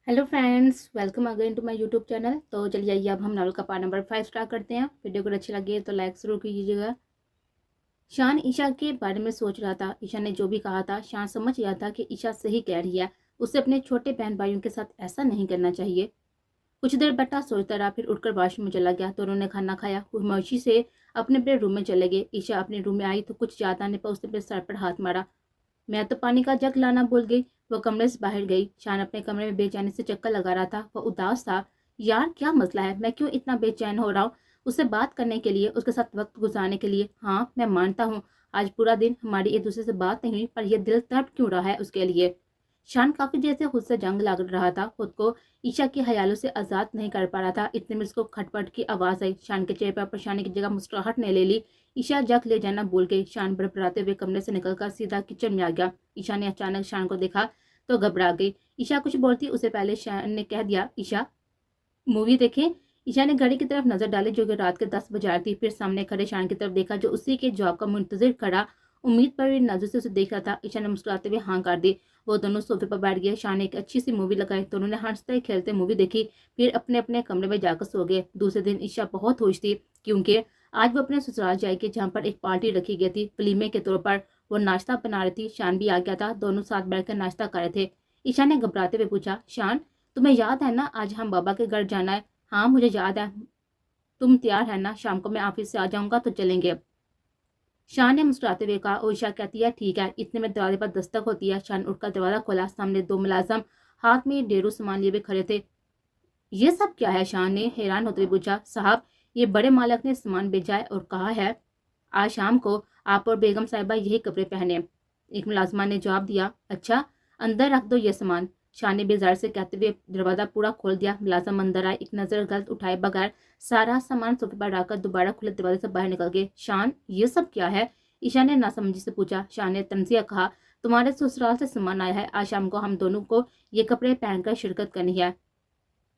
Hello friends, welcome again to my YouTube channel. तो चलिए आइए अब हम नॉवल का पार्ट नंबर 5 स्टार्ट करते हैं। वीडियो को अच्छी लगी तो लाइक ज़रूर कीजिएगा। शान ईशा के बारे में सोच रहा था। ईशा ने जो भी कहा था शान समझ गया था कि ईशा सही कह रही है। उसे अपने छोटे बहन भाइयों के साथ ऐसा नहीं करना चाहिए। कुछ देर बट्टा सोचता रहा, फिर उठकर वॉशरूम में चला गया। तो उन्होंने खाना खाया, खामोशी से अपने अपने रूम में चले गए। ईशा अपने रूम में आई तो कुछ याद आने पर उसने अपने सर पर हाथ मारा। मैं तो पानी का जग लाना भूल गई। वो कमरे से बाहर गई। शान अपने कमरे में बेचैनी से चक्कर लगा रहा था। वह उदास था। यार क्या मसला है, मैं क्यों इतना बेचैन हो रहा हूँ? उससे बात करने के लिए, उसके साथ वक्त गुजारने के लिए। हाँ मैं मानता हूँ आज पूरा दिन हमारी एक दूसरे से बात नहीं हुई, पर यह दिल तड़प क्यों रहा है उसके लिए। शान काफी देर से खुद से जंग लग रहा था। खुद को ईशा के ख्यालों से आजाद नहीं कर पा रहा था। इतने में उसको खटपट की आवाज आई। शान के चेहरे पर परेशानी की जगह मुस्कुराहट ने ले ली। ईशा जग ले जाना भूल गई। शान बड़बड़ाते हुए कमरे से निकलकर सीधा किचन में आ गया। ईशा ने अचानक शान को देखा तो घबरा गई। ईशा कुछ बोलती उससे पहले शान ने कह दिया, ईशा मूवी देखें। ईशा ने घड़ी की तरफ नजर डाली जो कि रात के 10 बज रही थी। फिर सामने खड़े शान की तरफ देखा जो उसी के जवाब का मुंतजिर खड़ा उम्मीद पर नजर से उसे देख रहा था। ईशा ने मुस्कुराते हुए हाँ कर दी। वो दोनों सोफे पर बैठ गए। शान ने एक अच्छी सी मूवी लगाई। दोनों ने हंसते खेलते मूवी देखी, फिर अपने अपने कमरे में जाकर सो गए। दूसरे दिन ईशा बहुत खुश थी क्योंकि आज वो अपने ससुराल जाएगी जहाँ पर एक पार्टी रखी गई थी वलीमे के तौर पर। वो नाश्ता बना रही थी। शान भी आ गया था। दोनों साथ बैठकर नाश्ता कर रहे थे। ईशा ने घबराते हुए पूछा, शान तुम्हें याद है ना आज हम बाबा के घर जाना है? हाँ मुझे याद है। तुम तैयार है ना? शाम को मैं ऑफिस से आ जाऊंगा तो चलेंगे। शान ने मुस्कुराते हुए कहा और ईशा कहती है ठीक है। इतने में दरवाजे पर दस्तक होती है। शान उठकर दरवाजा खोला। सामने दो मुलाजम हाथ में ढेरों सामान लिए हुए खड़े थे। ये सब क्या है? शान ने हैरान होते हुए पूछा। साहब ये बड़े मालिक ने सामान भेजा है और कहा है आज शाम को आप और बेगम साहिबा यही कपड़े पहने। एक मुलाजमा ने जवाब दिया, अच्छा अंदर रख दो ये सामान। शाह ने बेजार से कहते हुए दरवाजा पूरा खोल दिया। मुलाजम अंदर आए। एक नजर गलत उठाए बगैर सारा सामान सोफे पर रखकर दोबारा खुले दरवाजे से बाहर निकल गए। शान ये सब क्या है? ईशा ने नासमझी से पूछा। शाह ने तंजिया कहा, तुम्हारे ससुराल से सामान आया है। आज शाम को हम दोनों को ये कपड़े पहनकर शिरकत करनी है।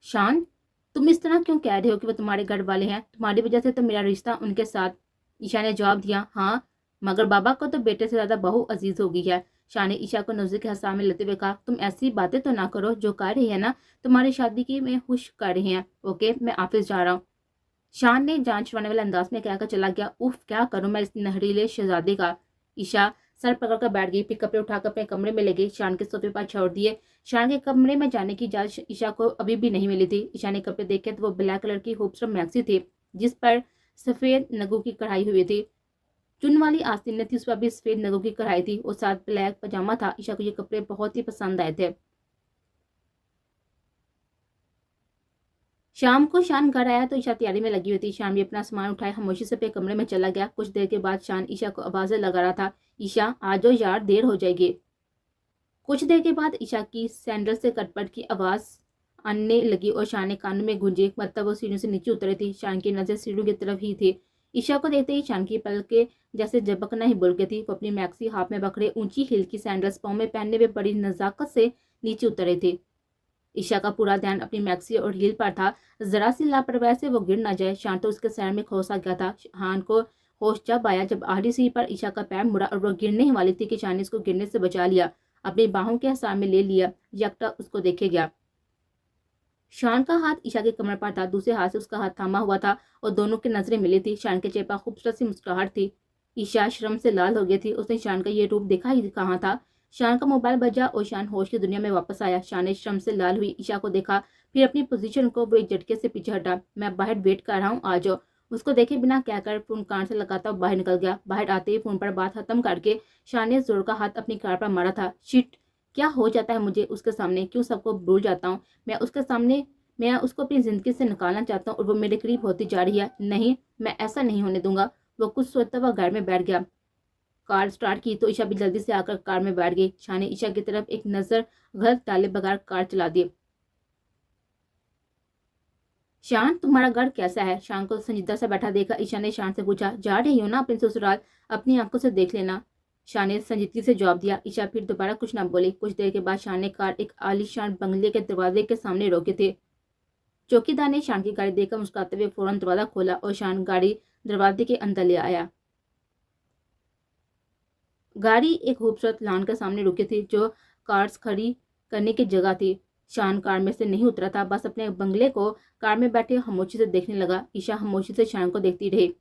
शान तुम इस तरह क्यों कह रहे हो कि वो तुम्हारे घर वाले हैं? तुम्हारी वजह से तो मेरा रिश्ता उनके साथ। ईशा ने जवाब दिया, हाँ मगर बाबा को तो बेटे से ज्यादा बहू अजीज हो गई है। शाह ने ईशा को नजर के हंसा में लेते हुए कहा, तुम ऐसी बातें तो ना करो। जो कर रही है ना तुम्हारी शादी की में खुश कर रही हैं। ओके मैं ऑफिस जा रहा हूँ। शान ने जान छुड़ाने वाले अंदाज में कहकर चला गया। उफ क्या करूं मैं इस नहरीले शहजादे का। ईशा सर पकड़कर बैठ गई। फिर कपड़े उठाकर अपने कमरे में ले गई। शान के सोफे पर छोड़ दिए। शान के कमरे में जाने की इजाजत ईशा को अभी भी नहीं मिली थी। ईशा ने कपड़े देखे तो वो ब्लैक कलर की खूबसूरत मैक्सी थी जिस पर सफेद नगों की कढ़ाई हुई थी। चुन वाली आस्तीन ने थी, उस पर भी सफेद नगों की कढ़ाई थी और साथ ब्लैक पजामा था। ईशा को ये कपड़े बहुत ही पसंद आए थे। शाम को शान घर आया तो ईशा तैयारी में लगी हुई थी। शान भी अपना सामान उठाए खामोशी से अपने कमरे में चला गया। कुछ देर के बाद शान ईशा को आवाजें लगा रहा था, ईशा आ जाओ यार देर हो जाएगी। कुछ देर के बाद ईशा की सैंडल से कटपट की आवाज आने लगी और शान ने कानों में गूंजी। मतलब वो सीढ़ियों से नीचे उतरी थी। शान की नजर सीढ़ियों की तरफ ही थी। ईशा को देखते ही शान की पलकें जैसे झपकना ही भूल गई थी। वो अपनी मैक्सी हाथ में पकड़े ऊंची हिल की सैंडल्स पाँव में पहनने में बड़ी नजाकत से नीचे उतरे थे। ईशा का पूरा ध्यान अपनी मैक्सी और हील पर था। जरा सी लापरवाही से वो गिर ना जाए। शान तो उसके सैर में खोसा गया था। शान को होश जब आया जब आखिरी सीढ़ी पर ईशा का पैर मुड़ा और वो गिरने ही वाली थी कि शान ने उसको गिरने से बचा लिया। अपनी बाहों के हसार में ले लिया। यकटा उसको देखे गया। शान का हाथ ईशा के कमर पर था। दूसरे हाथ से उसका हाथ थामा हुआ था और दोनों की नजरें मिली थी। शान के चेहरे पर खूबसूरत सी मुस्कुराहट थी। ईशा शर्म से लाल हो गई थी। उसने शान का ये रूप देखा ही कहाँ था। शान का मोबाइल बजा और शान होश की दुनिया में वापस आया। शान ने शर्म से लाल हुई ईशा को देखा, फिर अपनी पोजीशन को वो एक झटके से पीछे हटा। मैं बाहर वेट कर रहा हूँ, आ जाओ। उसको देखे बिना कहकर फोन कान से लगाता बाहर निकल गया। बाहर आते ही फोन पर बात खत्म करके शान ने जोर का हाथ अपनी कार पर मारा था। शिट क्या हो जाता है मुझे उसके सामने? क्यों सबको भूल जाता हूँ मैं उसके सामने? मैं उसको अपनी जिंदगी से निकालना चाहता हूँ और वो मेरे करीब होती जा रही है। नहीं मैं ऐसा नहीं होने दूंगा। वो कुछ सोचता हुआ घर में बैठ गया। कार स्टार्ट की तो ईशा भी जल्दी से आकर कार में बैठ गई। शान ने ईशा की तरफ एक नजर गलत डाले बगैर कार चला दी। शान तुम्हारा घर कैसा है? शान को संजीदा से बैठा देखा ईशा ने शान से पूछा, जा रही हो ना अपने ससुराल? अपनी आंखों से देख लेना। शान ने संजीदगी से जवाब दिया। ईशा फिर दोबारा कुछ ना बोली। कुछ देर के बाद शान ने कार एक आलीशान बंगले के दरवाजे के सामने रोकी थी। चौकीदार ने शान की गाड़ी देखकर मुस्कुराते हुए फौरन दरवाजा खोला और शान गाड़ी दरवाजे के अंदर ले आया। गाड़ी एक खूबसूरत लॉन के सामने रुकी थी जो कार्स खड़ी करने की जगह थी। शान कार में से नहीं उतरा था, बस अपने बंगले को कार में बैठे खामोशी से देखने लगा। ईशा खामोशी से शान को देखती रही।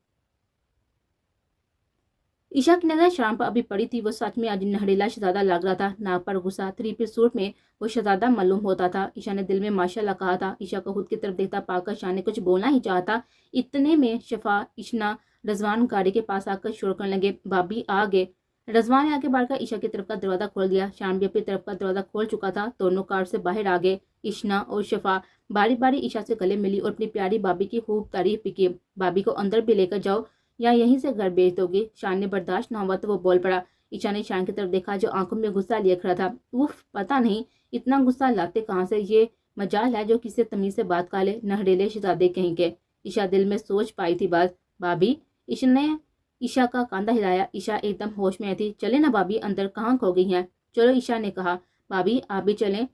ईशा की नजर शान पर अभी पड़ी थी। वो सच में आज नहरेला शहजादा लग रहा था। नाक पर गुस्सा, 3 पीस सूट में वो शहजादा मालूम होता था। ईशा ने दिल में माशाल्लाह कहा था। ईशा को खुद की तरफ देखता पाकर शान ने कुछ बोलना ही चाहता। इतने में शफा, इशना, रजवान गाड़ी के पास आकर शोर करने लगे, भाभी आ गए। रजवान ने आगे बढ़कर ईशा की तरफ का दरवाजा खोल दिया। शान भी अपनी तरफ का दरवाजा खोल चुका था। दोनों कार से बाहर आ गए। इशना और शफा बारी बारी ईशा से गले मिली और अपनी प्यारी भाभी की खूब तारीफ भी की। भाभी को अंदर भी लेकर जाओ या यहीं से घर भेज दोगे। शान ने बर्दाश्त न हुआ तो वो बोल पड़ा। ईशा ने शान की तरफ देखा जो आंखों में गुस्सा लिए खड़ा था। उफ, पता नहीं इतना गुस्सा लाते कहाँ से, ये मजाल है जो किसी तमीज से बात कर ले, नहरेले शहजादे कहीं के। ईशा दिल में सोच पाई थी बात। भाभी, ईशा ने ईशा का कांधा हिलाया। ईशा एकदम होश में आई थी। चले ना भाभी, अंदर कहाँ खो गई हैं? चलो, ईशा ने कहा। भाभी आप भी चलें,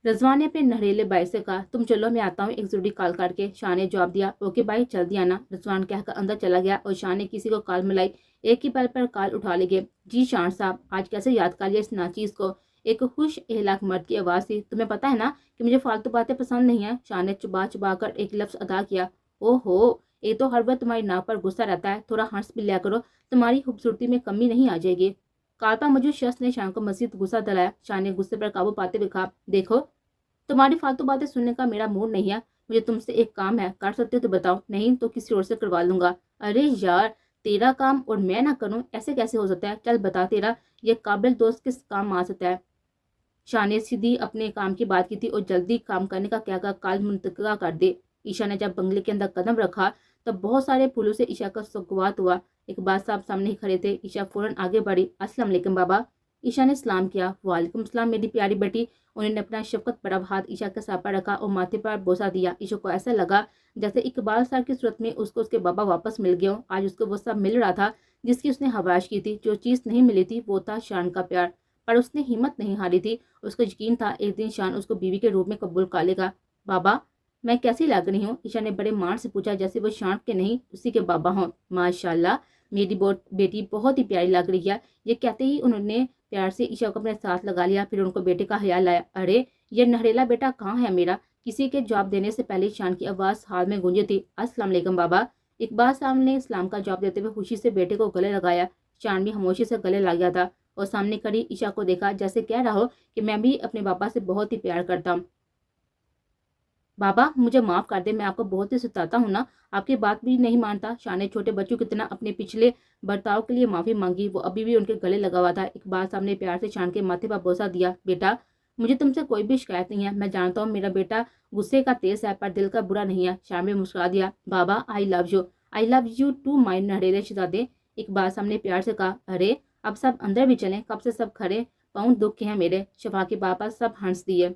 रजवान ने अपने नहरेले भाई से कहा। तुम चलो, मैं आता हूँ एक जरूरी कॉल करके। शाह ने जवाब दिया। ओके भाई, जल्दी आना। रजवान कहकर अंदर चला गया और शाह ने किसी को कॉल मिलाई। एक ही पल पर कॉल उठा लेंगे। जी शान साहब, आज कैसे याद कर लिया इस नाचीज को? एक खुश एहलाक मर्द की आवाज़ थी। तुम्हें पता है ना कि मुझे फालतू बातें पसंद नहीं है। शाह ने चुबा चुबा कर एक लफ्ज अदा किया। ओहो, एक तो हर वक्त तुम्हारी नाक पर गुस्सा रहता है, थोड़ा हंस भी लिया करो, तुम्हारी खूबसूरती में कमी नहीं आ जाएगी। कॉल पर मौजूद शख्स ने शान को मजीद गुस्सा दिलाया। शाह ने गुस्से पर काबू पाते हुए कहा, देखो तुम्हारी फालतू बातें सुनने का मेरा मूड नहीं है। मुझे तुमसे एक काम है, कर सकते हो तो बताओ, नहीं तो किसी और से करवा लूंगा। अरे यार, तेरा काम और मैं ना करूं, ऐसे कैसे हो सकता है? चल बता, तेरा ये काबिल दोस्त किस काम आ सकता है? शाह ने सीधी अपने काम की बात की थी और जल्दी काम करने का क्या काल मुंतका कर दे। ईशा ने जब बंगले के अंदर कदम रखा तब बहुत सारे फूलों से ईशा का सुगवात हुआ। इकबाल साहब सामने ही खड़े थे। ईशा फौरन आगे बढ़ी। अस्सलाम वालेकुम बाबा। ईशा ने सलाम किया। वालेकुम सलाम मेरी प्यारी बेटी। उन्होंने अपना शफकत भरा हाथ ईशा के सर पर रखा और माथे पर बोसा दिया। ईशा को ऐसा लगा जैसे इकबाल साहब की सूरत में उसको उसके बाबा वापस मिल गए। आज उसको वो सब मिल रहा था जिसकी उसने हवाश की थी। जो चीज़ नहीं मिली थी वो था शान का प्यार, पर उसने हिम्मत नहीं हारी थी। उसको यकीन था एक दिन शान उसको बीवी के रूप में कबूल कर लेगा। बाबा, मैं कैसी लग रही हूँ? ईशा ने बड़े मान से पूछा, जैसे वो शान के नहीं उसी के बाबा हों। माशाल्लाह, मेरी बेटी बहुत ही प्यारी लग रही है। ये कहते ही उन्होंने प्यार से ईशा को अपने साथ लगा लिया। फिर उनको बेटे का ख्याल आया। अरे, ये नहरेला बेटा कहाँ है मेरा? किसी के जवाब देने से पहले शान की आवाज़ हाल में गूंजी थी। अस्सलाम वालेकुम बाबा। इकबाल साहब ने इस्लाम का जवाब देते हुए खुशी से बेटे को गले लगाया। शान भी खामोशी से गले लग गया था और सामने खड़ी ईशा को देखा, जैसे कह रहा हो कि मैं भी अपने पापा से बहुत ही प्यार करता हूँ। बाबा मुझे माफ़ कर दे, मैं आपको बहुत ही सताता हूँ ना, आपकी बात भी नहीं मानता। शान ने छोटे बच्चों की तरह अपने पिछले बर्ताव के लिए माफ़ी मांगी। वो अभी भी उनके गले लगा हुआ था। इकबाल साहब ने प्यार से शान के माथे पर बोसा दिया। बेटा, मुझे तुमसे कोई भी शिकायत नहीं है। मैं जानता हूँ मेरा बेटा गुस्से का तेज है पर दिल का बुरा नहीं है। शान ने मुस्कुरा दिया। बाबा, I love you too my नहरेले शहजादे। इकबाल साहब ने प्यार से कहा। अरे, अब सब अंदर भी चलें, कब से सब खड़े पाँव दुख के हैं मेरे। शफा के पापा सब हंस दिए।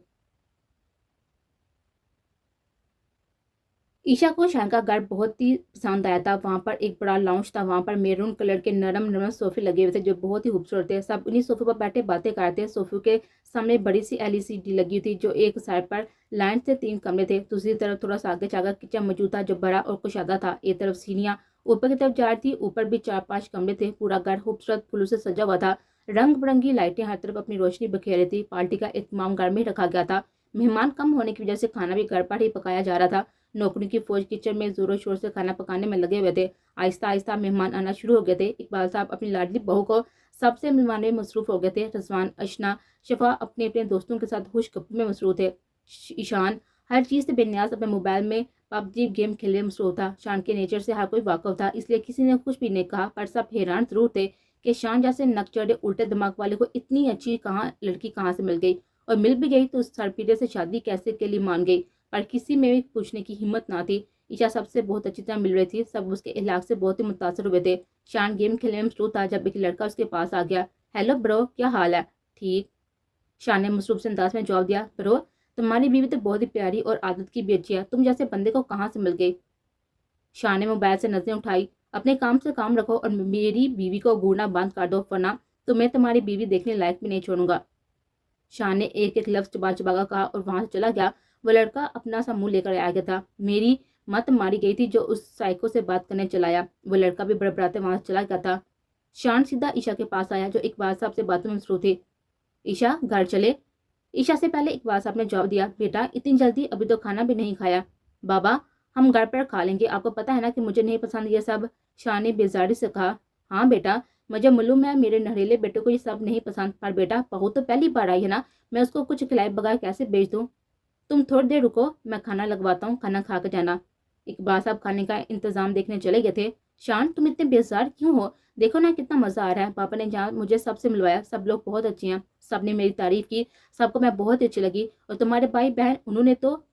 ईशा को शान का घर बहुत ही पसंद आया था। वहाँ पर एक बड़ा लाउंज था। वहाँ पर मैरून कलर के नरम नरम सोफे लगे हुए थे जो बहुत ही खूबसूरत थे। सब उन्हीं सोफे पर बैठे बातें करते। सोफे के सामने बड़ी सी एलईडी लगी हुई थी जो एक साइड पर लाइन से 3 कमरे थे। दूसरी तरफ थोड़ा सा आगे जाकर किचन मौजूद था जो बड़ा और कुशादा था। एक तरफ सीढ़ियाँ ऊपर की तरफ जा रही थी। ऊपर भी 4-5 कमरे थे। पूरा घर खूबसूरत फूलों से सजा हुआ था। रंग बिरंगी लाइटें हर तरफ अपनी रोशनी बखेर रही थी। पार्टी का एहतमाम घर में रखा गया था। मेहमान कम होने की वजह से खाना भी घर पर ही पकाया जा रहा था। नौकरी की फौज किचन में जोरों शोर से खाना पकाने में लगे हुए थे। आहिस्ता आहिस्ता मेहमान आना शुरू हो गए थे। इकबाल साहब अपनी लाडली बहू को सबसे मिलवाने में मसरूफ हो गए थे। रजवान, अशना, शफा अपने अपने दोस्तों के साथ खुश गप्पों में मसरूफ थे। ईशान हर चीज़ से बेनियाज अपने मोबाइल में पबजी गेम खेलने में मसरूफ था। शान के नेचर से हर कोई वाकफ था, इसलिए किसी ने कुछ भी नहीं कहा, पर सब हैरान जरूर थे कि शान जैसे नकचढ़े उल्टे दिमाग वाले को इतनी अच्छी लड़की कहाँ से मिल गई, और मिल भी गई तो उस सरपीरे से शादी कैसे के लिए मान गई। पर किसी में भी पूछने की हिम्मत ना थी। ईशा सबसे बहुत अच्छी तरह मिल रही थी। सब उसके इलाक से बहुत ही मुतासर हुए थे। शान गेम खेलने में मसरूफ था जब एक लड़का उसके पास आ गया। हेलो ब्रो, क्या हाल है? ठीक, शान ने मसरूफ से अंदाज में जवाब दिया। ब्रो, तुम्हारी बीवी तो बहुत ही प्यारी और आदत की भी अच्छी है, तुम जैसे बंदे को कहाँ से मिल गई? शान ने मोबाइल से नजरें उठाई। अपने काम से काम रखो और मेरी बीवी को घूरना बंद कर दो, वरना तो मैं तुम्हारी बीवी देखने लायक भी नहीं छोड़ूंगा। शान ने एक एक लफ्ज चबा चबा कर कहा और वहां से चला गया। वो लड़का अपना सा मुंह लेकर आ गया था। मेरी मत मारी गई थी जो उस साइको से बात करने चलाया। वो लड़का भी बड़बड़ाते वहां से चला गया था। शान सीधा ईशा के पास आया जो इकबाल साहब से बातों में मसरूफ थी। ईशा, घर चले? ईशा से पहले इकबाल साहब ने जवाब दिया, बेटा इतनी जल्दी, अभी तो खाना भी नहीं खाया। बाबा हम घर पर खा लेंगे, आपको पता है ना कि मुझे नहीं पसंद ये सब। शाह ने बेजारी से कहा, हाँ बेटा मुझे मालूम है मेरे नहरेले बेटे को ये सब नहीं पसंद, पर बेटा बहू तो पहली बार आई है ना, मैं उसको कुछ खिलाए बगैर कैसे भेज दूँ। तुम थोड़ी देर रुको, मैं खाना लगवाता हूँ, खाना खा कर जाना। इकबाल साहब खाने का इंतजाम देखने चले गए थे। शान तुम इतने बेजार क्यों हो, देखो ना कितना मजा आ रहा है, पापा ने जहाँ मुझे सबसे मिलवाया, सब लोग बहुत अच्छे हैं, सबने मेरी तारीफ की, सबको मैं बहुत अच्छी लगी, और तुम्हारे भाई बहन उन्होंने तो।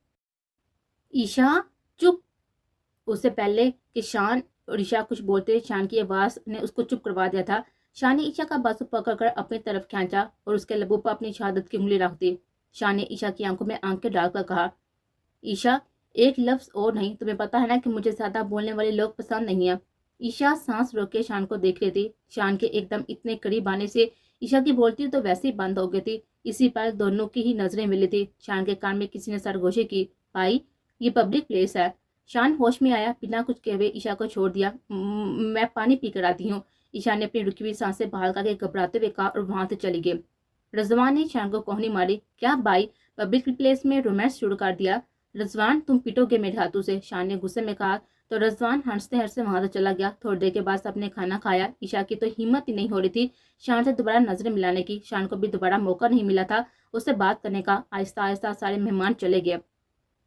ईशा चुप। उससे पहले कि शान और ईशा कुछ बोलते, शान की आवाज ने उसको चुप करवा दिया था। शान ने ईशा का बाजू पकड़कर अपनी तरफ खींचा और उसके लबों पर अपनी शहादत की उंगली रख दी। शान ने ईशा की आंखों में आंखें डालकर कहा, ईशा एक लफ्ज और नहीं, तुम्हें पता है ना कि मुझे ज्यादा बोलने वाले लोग पसंद नहीं है। ईशा सांस रोक के शान को देख रही थी। शान के एकदम इतने करीब आने से ईशा की बोलती तो वैसे ही बंद हो गई थी। इसी पर दोनों की ही नजरें मिली थी। शान के कान में किसी ने सरगोशी की, भाई ये पब्लिक प्लेस है। शान होश में आया, बिना कुछ कहे ईशा को छोड़ दिया। मैं पानी पी कर आती हूँ। ईशा ने अपनी रुकी हुई सांसें बाहर करके घबराते हुए कहा और वहां से चली गई। रजवान ने शान को कोहनी मारी, क्या भाई पब्लिक प्लेस में रोमांस शुरू कर दिया। रजवान तुम पिटोगे मेरे हाथों से, शान ने गुस्से में कहा। तो रजवान हंसते हंसते वहां से चला गया। थोड़ी देर के बाद सबने खाना खाया। ईशा की तो हिम्मत ही नहीं हो रही थी शान से दोबारा नजरें मिलाने की। शान को भी दोबारा मौका नहीं मिला था उससे बात करने का। आहिस्ता आहिस्ता सारे मेहमान चले गए।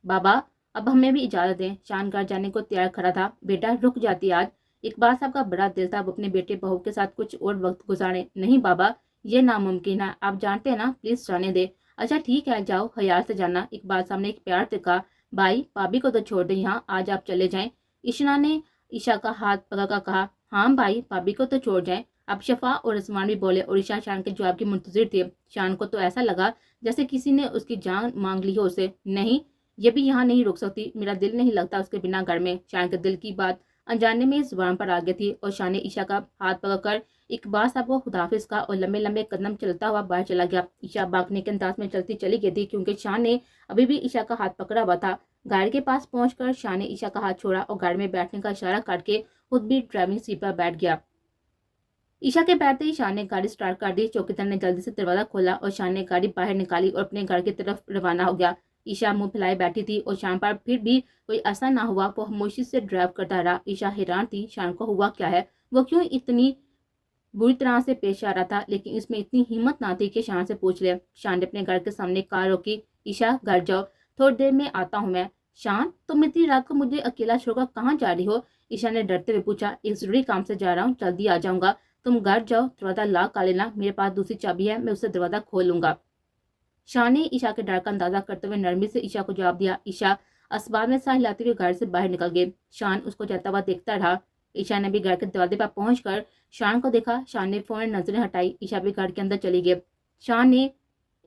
बाबा अब हमें भी इजाजत दें। शान घर जाने को तैयार खड़ा था। बेटा रुक जाती आज। इकबाल साहब का बड़ा दिल था वो अपने बेटे बहू के साथ कुछ और वक्त गुजारे। नहीं बाबा ये नामुमकिन है, आप जानते हैं ना, प्लीज जाने दे। अच्छा ठीक है जाओ, ख्याल से जाना। इकबाल साहब ने एक प्यार से कहा। भाई भाभी को तो छोड़ दे यहाँ, आज आप चले जाएं। इशना ने ईशा का हाथ पकड़कर कहा, हाँ भाई भाभी को तो छोड़ जाएं। अब शफा और रजवान भी बोले और ईशा शान के जवाब की मुंतजिर थी। शान को तो ऐसा लगा जैसे किसी ने उसकी जान मांग ली हो उसे। नहीं ये भी यहाँ नहीं रुक सकती, मेरा दिल नहीं लगता उसके बिना घर में। शान के दिल की बात अनजाने में जुबान पर आ गई थी और शान ने ईशा का हाथ पकड़कर इकबाल साहब को खुदाफिज का और लंबे लंबे कदम चलता हुआ बाहर चला गया। ईशा भागने के अंदाज में चलती चली गई थी क्योंकि शान ने अभी भी ईशा का हाथ पकड़ा हुआ था। गाड़ी के पास पहुंचकर शान ने ईशा का हाथ छोड़ा और गाड़ी में बैठने का इशारा करके खुद भी ड्राइविंग सीट पर बैठ गया। ईशा के बैठते ही शान ने गाड़ी स्टार्ट कर दी। चौकीदार ने जल्दी से दरवाजा खोला और शान ने गाड़ी बाहर निकाली और अपने घर की तरफ रवाना हो गया। ईशा मुंह फैलाए बैठी थी और शान पर फिर भी कोई असर ना हुआ। वो खामोशी से ड्राइव करता रहा। ईशा हैरान थी शान को हुआ क्या है, वो क्यों इतनी बुरी तरह से पेश आ रहा था, लेकिन इसमें इतनी हिम्मत ना थी कि शान से पूछ ले। शान ने अपने घर के सामने कार रोकी। ईशा घर जाओ, थोड़ी देर में आता हूँ मैं। शान तुम इतनी रात को मुझे अकेला छोड़कर कहाँ जा रही हो, ईशा ने डरते हुए पूछा। एक जरूरी काम से जा रहा हूँ, जल्दी आ जाऊंगा। तुम घर जाओ, दरवाजा लॉक कर लेना, मेरे पास दूसरी चाबी है, मैं उससे दरवाजा खोल लूंगा। शान ने ईशा के डर का अंदाजा करते हुए नरमी से ईशा को जवाब दिया। ईशा असबाब में साह हिलाते हुए घर से बाहर निकल गए। शान उसको जाता हुआ देखता रहा। ईशा ने भी घर के दरवाजे पर पहुंचकर शान को देखा। शान ने फौरन नजरें हटाई। ईशा भी घर के अंदर चली गई। शान ने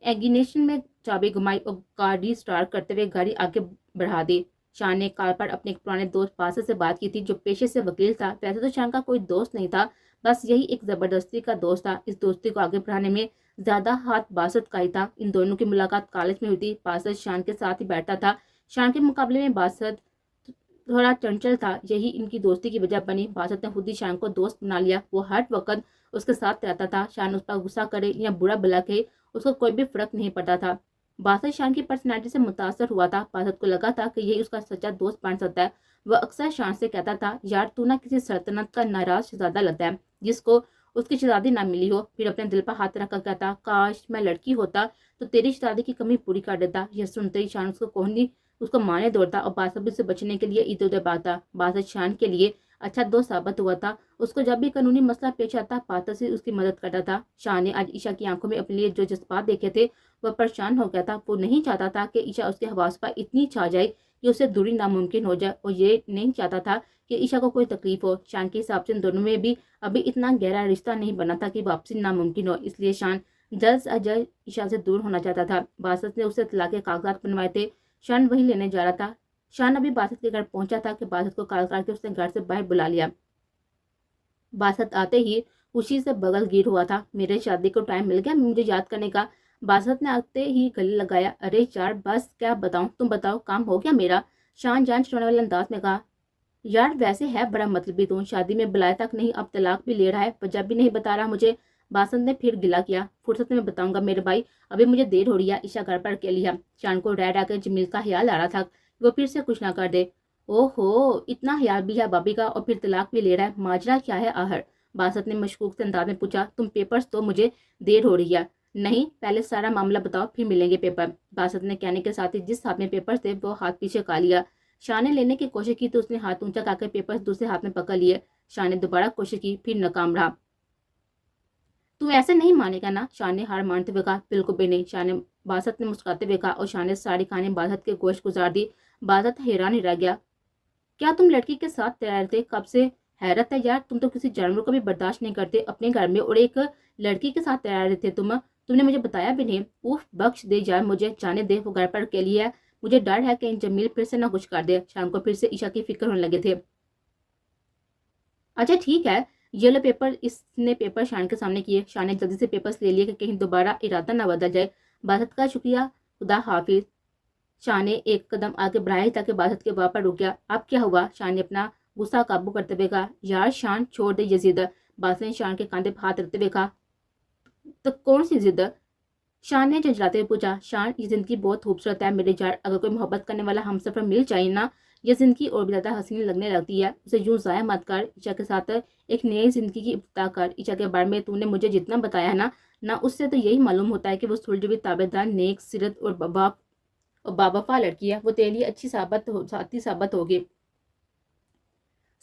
एग्निशन में चाबी घुमाई और गाड़ी स्टार्ट करते हुए गाड़ी आगे बढ़ा दी। शान ने कार पर अपने एक पुराने दोस्त बासित से बात की थी जो पेशे से वकील था। वैसे तो शान का कोई दोस्त नहीं था, बस यही एक जबरदस्ती का दोस्त था। इस दोस्ती को आगे बढ़ाने में ज्यादा हाथ बासित का ही था। इन दोनों की मुलाकात कॉलेज में हुई थी। बासित शान के साथ ही बैठता था। शान के मुकाबले में बासित थोड़ा चंचल था, यही इनकी दोस्ती की वजह बनी। बासित ने खुद ही शान को दोस्त बना लिया। वो हर वक्त उसके साथ रहता था। शान उस पर गुस्सा करे या बुरा भला कहे उसको कोई भी फर्क नहीं पड़ता था। बासित शान की पर्सनैलिटी से मुतासर हुआ था। बासित को लगा था कि यही उसका सच्चा दोस्त बन सकता है। वह अक्सर शान से कहता था, यार तू ना किसी सल्तनत का नाराज शहजादा लगता है जिसको उसकी शहजादी ना मिली हो। फिर अपने दिल पर हाथ रखकर कहता, काश मैं लड़की होता तो तेरी शहजादी की कमी पूरी कर देता। यह सुनते ही शान उसको कोहनी उसको मारने दौड़ता और बासित से बचने के लिए इधर उधर भागता। बासित शान के लिए अच्छा दोस्त साबित हुआ था। उसको जब भी कानूनी मसला पेश आता बासित से उसकी मदद करता था। शान ने आज ईशा की आंखों में अपने लिए जो जज्बात देखे थे वह परेशान हो गया था। वो नहीं चाहता था कि ईशा उसके हवास पर इतनी छा जाए कि उससे दूरी नामुमकिन हो जाए, और ये नहीं चाहता था कि ईशा को कोई तकलीफ हो। शान के हिसाब से इन दोनों में भी अभी इतना गहरा रिश्ता नहीं बना था कि वापसी नामुमकिन हो, इसलिए शान जल्द से जल्द ईशा से दूर होना चाहता था। बासित ने उसे तलाक के कागजात बनवाए थे। शान वही लेने जा रहा था। शान अभी बासित के घर पहुंचा था कि बासित को कॉल करके उसने घर से बाहर बुला लिया। बासित आते ही खुशी से बगल गिर हुआ था। मेरे शादी को टाइम मिल गया मुझे याद करने का। बासित ने आते ही गले लगाया। अरे यार बस क्या बताऊं, तुम बताओ काम हो गया मेरा, शान जान छुड़ाने वाले अंदाज में कहा। यार वैसे है बड़ा मतलबी तू, शादी में बुलाया तक नहीं अब तलाक भी ले रहा है, वजह भी नहीं बता रहा मुझे। बासत ने फिर गिला किया। फुर्सत में बताऊंगा मेरे भाई, अभी मुझे देर हो रही है, ईशा घर पर अकेली है। शान को रह रह कर जमील का ख्याल आ रहा था वो फिर से कुछ ना कर दे। ओहो, इतना ख्याल भी है भाभी का और फिर तलाक भी ले रहा है, माजरा क्या है आहर? बासत ने मशकूक से अंदाज में पूछा। तुम पेपर्स तो, मुझे देर हो रही है। नहीं, पहले सारा मामला बताओ फिर मिलेंगे पेपर। बासत ने कहने के साथ ही जिस हाथ में पेपर थे वो हाथ पीछे का लिया। शाह ने लेने की कोशिश की तो उसने हाथ ऊंचा करके पेपर्स दूसरे हाथ में पकड़ लिए। शाह ने दोबारा कोशिश की, फिर नाकाम रहा। तू ऐसे नहीं मानेगा ना? शाह ने हार मानते हुए कहा। बिल्कुल भी नहीं, शाह ने बासत ने मुस्कुराते हुए कहा और शाह ने सारी कहानी बासत के गोश्त गुजार दी। बासत हैरान ही रह गया। क्या तुम लड़की के साथ तैयार थे? कब से? हैरत है यार, तुम तो किसी जानवर को भी बर्दाश्त नहीं करते अपने घर में, और एक लड़की के साथ तैयार थे तुमने मुझे बताया भी नहीं। उफ, बख्श दे यार, मुझे जाने दे, वो घर पर अकेली है। मुझे डर है कि जमील फिर से ना कुछ कर दे। शाम को फिर से ईशा की फिक्र होने लगे थे। अच्छा ठीक है, ये लो पेपर। इसने पेपर शान के सामने किए। शान ने जल्दी से पेपर्स ले लिए कि कहीं दोबारा इरादा ना बदल जाए। बासत का शुक्रिया, खुदा हाफिज। शाह ने एक कदम आगे बढ़ाया ताकि बासत के वहां पर रुक गया। अब क्या हुआ? शाह ने अपना गुस्सा काबू करते हुए कहा। यार शान, छोड़ दे ये जिद। बासत ने शान के कंधे पर हाथ रखते हुए कहा। तो कौन सी जिद? शान ने झंझलाते हुए पूछा। शान, ये जिंदगी बहुत खूबसूरत है मेरे यार, अगर कोई मोहब्बत करने वाला हम सफर मिल जाए ना, ये जिंदगी और भी ज्यादा हसीन लगने लगती है। उसे यूं जाया मत कर। ईशा के साथ एक नई जिंदगी की इब्तिदा कर। ईशा के बारे में तूने मुझे जितना बताया ना उससे तो यही मालूम होता है कि वो सुलझी हुई ताबेदार, नेक सीरत और बावफा लड़की है। वो तेरे लिए साथी साबित होगी।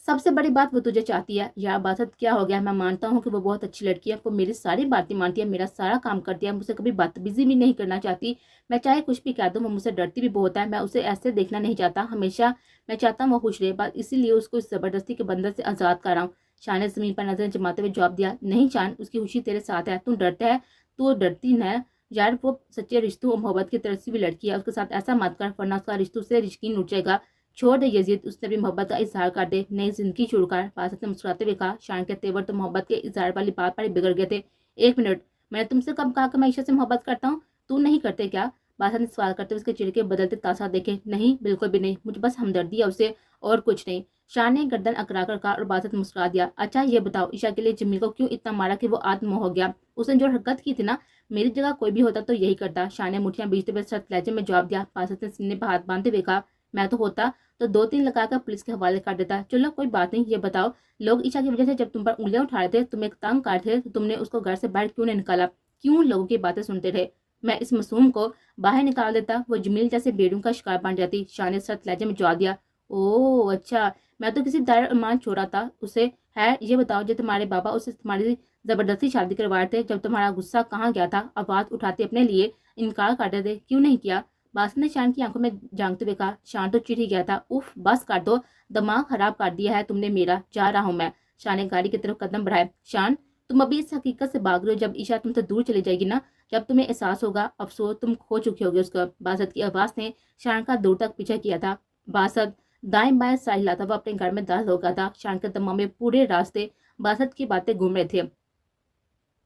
सबसे बड़ी बात, वो तुझे चाहती है। यार बासत, क्या हो गया? मैं मानता हूँ कि वो बहुत अच्छी लड़की है, वो मेरी सारी बातें मानती है, मेरा सारा काम करती है, मुझसे कभी बदतमीजी भी नहीं करना चाहती। मैं चाहे कुछ भी कह दूँ, वो मुझसे डरती भी बहुत है। मैं उसे ऐसे देखना नहीं चाहता। हमेशा मैं चाहता हूँ वो खुश रहे, बस इसीलिए उसको इस जबरदस्ती के बंधन से आजाद कर रहा हूँ। शान ने जमीन पर नजर जमाते हुए जवाब दिया। नहीं शान, उसकी खुशी तेरे साथ है। तू डरता है, तू डरती न यार, वो सच्चे रिश्तों और मोहब्बत की तरसी हुई लड़की है। उसके साथ ऐसा मत कर, वरना उसका रिश्तों से यकीन उठ जाएगा। छोड़ दे यजीद, उसने भी मोहब्बत का इजहार कर दे, नई जिंदगी शुरू कर। बासत ने मुस्कुराते हुए कहा। शान के तेवर तो मोहब्बत के इजहार वाली बात पर ही बिगड़ गए थे। एक मिनट, मैंने तुमसे कब कहा कि मैं ईशा से मोहब्बत करता हूँ? तू नहीं करते क्या? बासत ने सवाल करते हुए उसके चेहरे के बदलते तासा देखे। नहीं, बिल्कुल भी नहीं, मुझे बस हमदर्दी है उससे, और कुछ नहीं। शान ने गर्दन अकड़ा कर कहा और बासत मुस्कुरा दिया। अच्छा ये बताओ, ईशा के लिए जमील को क्यों इतना मारा कि वो आत्ममोह हो गया? उसने जो हरकत की थी ना, मेरी जगह कोई भी होता तो यही करता। शान ने मुठियां बीचते हुए सख्त लहजे में जवाब दिया। बासत ने सीने पर हाथ बांधते हुए कहा। मैं तो होता तो 2-3 लगाकर पुलिस के हवाले कर देता। चलो कोई बात नहीं, ये बताओ, लोग ईशा की वजह से जब तुम पर उंगलियां उठा रहे थे, तुम्हें तंग कर थे, तो तुमने उसको घर से बाहर क्यों नहीं निकाला? क्यों लोगों की बातें सुनते रहे? मैं इस मासूम को बाहर निकाल देता, वो जमील जैसे बेड़ों का शिकार बन जाती। शान ने सख्त लहजे में जवाब दिया। ओह अच्छा, मैं तो किसी दायर अरमान छोड़ा था उसे। है ये बताओ, जो तुम्हारे बाबा उसे तुम्हारी जबरदस्ती शादी करवाए थे, जब तुम्हारा गुस्सा कहाँ गया था? आवाज उठाते अपने लिए इनकार करते थे, क्यों नहीं किया? बासत ने शान की आंखों में झांकते हुए कहा। शान तो चिढ़ ही गया था। उफ, बस कर दो, दिमाग खराब कर दिया है तुमने मेरा, जा रहा हूं मैं। शान ने गाड़ी की तरफ कदम बढ़ाए। शान, तुम अभी इस हकीकत से भाग रहे हो, जब ईशा तुमसे दूर चली जाएगी ना, जब तुम्हें एहसास होगा, अफसोस, तुम खो चुके होगे उसका। बासत की आवाज ने शान का दूर तक पीछा किया था। बासत दाएं बाएं सह हिलाता हुआ अपने घर में दाखिल हो गया था। शान के दिमाग में पूरे रास्ते बासत की बातें घूम रहे थे।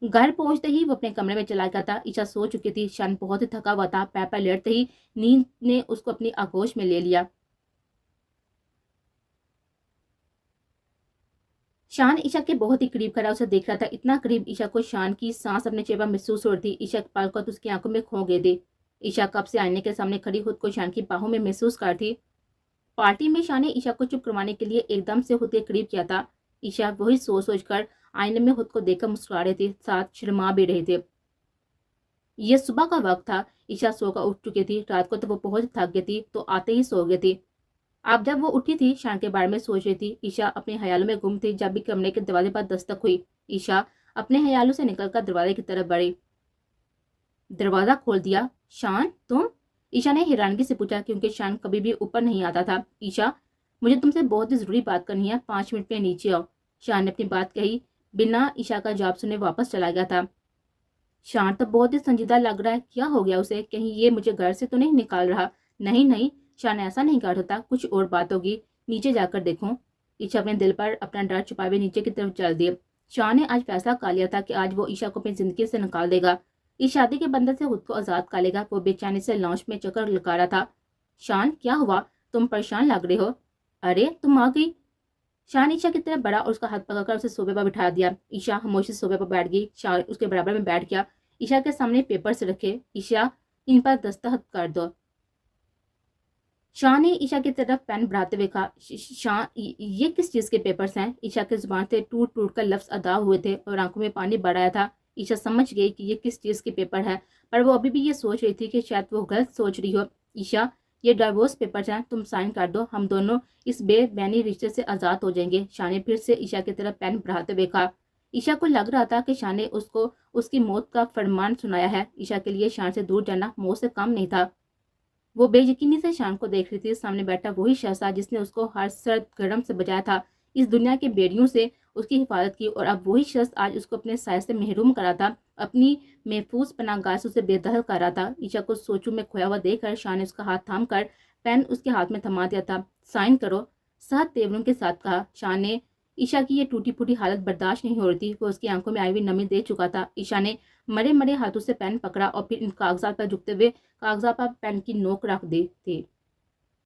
घर पहुंचते ही वो अपने कमरे में चला गया था। ईशा सो चुकी थी। शान बहुत ही थका हुआ था। पैर पर लेटते ही नींद ने उसको अपनी आगोश में ले लिया। शान ईशा के बहुत ही करीब खड़ा उसे देख रहा था। इतना करीब ईशा को शान की सांस अपने चेहरे पर महसूस हो रही थी। ईशा के पलकों उसकी आंखों में खो गए थे। ईशा कब से आईने के सामने खड़ी खुद को शान की बाहों में महसूस कर थी। पार्टी में शान ने ईशा को चुप करवाने के लिए एकदम से खुद के करीब किया था। ईशा वही सोच सोच कर आईने में खुद को देखकर मुस्कुरा रहे थे, साथ शर्मा भी रहे थे। यह सुबह का वक्त था। ईशा सोकर उठ चुकी थी। रात को तो वो बहुत थक गई थी, तो आते ही सो गई थी। अब जब वो उठी थी, शान के बारे में सोच रही थी। ईशा अपने ख्यालों में गुम थी जब भी कमरे के दरवाजे पर दस्तक हुई। ईशा अपने ख्यालों से निकलकर दरवाजे की तरफ बढ़ी। दरवाजा खोल दिया। शान, तुम? ईशा ने हैरानगी से पूछा, क्योंकि शान कभी भी ऊपर नहीं आता था। ईशा, मुझे तुमसे बहुत ही जरूरी बात करनी है, 5 मिनट में नीचे आओ। शान ने अपनी बात कही बिना ईशा का जवाब सुने वापस चला गया था। शान तो बहुत ही संजीदा लग रहा है, क्या हो गया उसे? कहीं ये मुझे घर से तो नहीं निकाल रहा? नहीं नहीं, शान ऐसा नहीं कर सकता, कुछ और बात होगी, नीचे जाकर देखो। ईशा अपने दिल पर अपना डर छुपाए हुए नीचे की तरफ चल दिए। शान ने आज फैसला कर लिया था कि आज वो ईशा को अपनी जिंदगी से निकाल देगा। इस शादी के बंधन से खुद को आजाद कर लेगा। वो बेचैनी से लॉन्च में चक्कर लगा रहा था। शान, क्या हुआ? तुम परेशान लग रहे हो? अरे तुम आ गई। शान ईशा की तरफ बढ़ा और उसका हाथ पकड़कर उसे सोफे पर बिठा दिया। ईशा खामोशी से सोफे पर बैठ गई। शान उसके बराबर में बैठ गया। ईशा के सामने पेपर्स रखे। ईशा, इन पर दस्तखत कर दो। शाह ने ईशा की तरफ पेन बढ़ाते हुए कहा, शाह, ये किस चीज के पेपर्स हैं? ईशा के जुबान से टूट टूट कर लफ्ज अदा हुए थे और आंखों में पानी बढ़ आया था। ईशा समझ गई कि ये किस चीज के पेपर है, पर वो अभी भी ये सोच रही थी कि शायद वो गलत सोच रही हो। ईशा, ये डाइवोर्स पेपर्स हैं, तुम साइन कर दो, हम दोनों इस बेबैनी रिश्ते से आजाद हो जाएंगे। शाह ने फिर से ईशा की तरफ पेन बढ़ाते हुए कहा। ईशा को लग रहा था कि शाह ने उसको उसकी मौत का फरमान सुनाया है। ईशा के लिए शाह से दूर जाना मौत से कम नहीं था। वो बेयकीनी से शान को देख रही थी। सामने बैठा वही शख्स था जिसने उसको हर सर्द गर्म से बचाया था, इस दुनिया के बेड़ियों से उसकी हिफाजत की, और अब वही शख्स आज उसको अपने साय से महरूम करा था, अपनी महफूज पनाहगाह से उसे बेदखल कर रहा था। ईशा को सोचों में खोया हुआ देखकर शान ने उसका हाथ थाम कर पेन उसके हाथ में थमा दिया था। साइन करो, 7 तेवरों के साथ कहा। शान ने ईशा की ये टूटी फूटी हालत बर्दाश्त नहीं हो रही थी। वो उसकी आंखों में आई हुई नमी दे चुका था। ईशा ने मरे मरे हाथों से पेन पकड़ा और फिर इन कागजात पर झुकते हुए कागजात पर पेन की नोक रख दी थी।